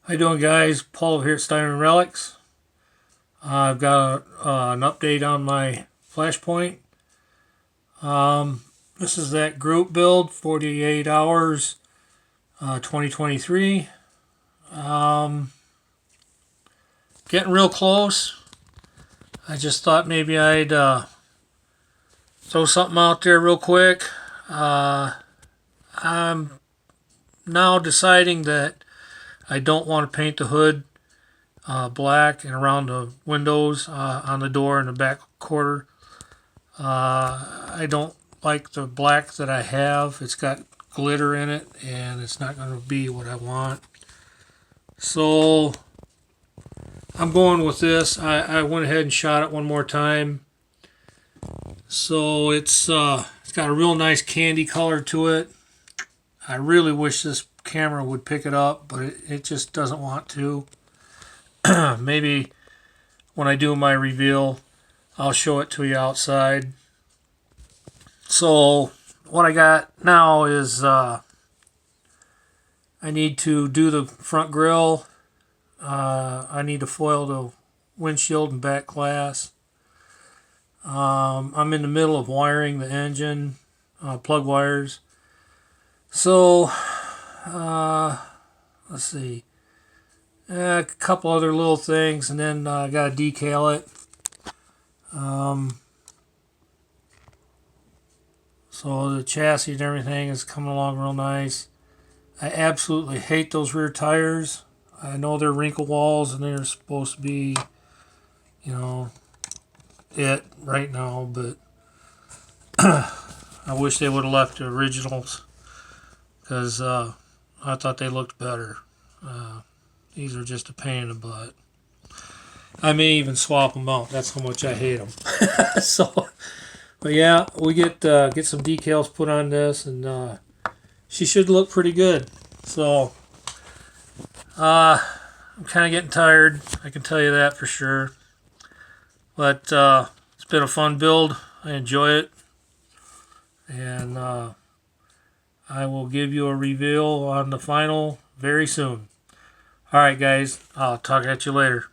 How you doing, guys? Paul here at StyreneRelics. I've got an update on my Flashpoint. This is that group build, 48 hours, 2023. Getting real close. I just thought maybe I'd throw something out there real quick. I'm now deciding that I don't want to paint the hood black and around the windows, on the door in the back quarter. I don't like the black that I have. It's got glitter in it and it's not going to be what I want. So I'm going with this. I went ahead and shot it one more time. So it's got a real nice candy color to it. I really wish this camera would pick it up, but it just doesn't want to. Maybe when I do my reveal, I'll show it to you outside. So what I got now is I need to do the front grille. I need to foil the windshield and back glass. I'm in the middle of wiring the engine, plug wires. So let's see, a couple other little things, and then I got to decal it. So the chassis and everything is coming along real nice. I absolutely hate those rear tires. I know they're wrinkle walls and they're supposed to be, you know, it right now, but I wish they would have left the originals, because I thought they looked better. These are just a pain in the butt. I may even swap them out. That's how much I hate them. So, but yeah, we get some decals put on this, and she should look pretty good. So, I'm kind of getting tired. I can tell you that for sure. But it's been a fun build. I enjoy it, and I will give you a reveal on the final very soon. Alright, guys, I'll talk at you later.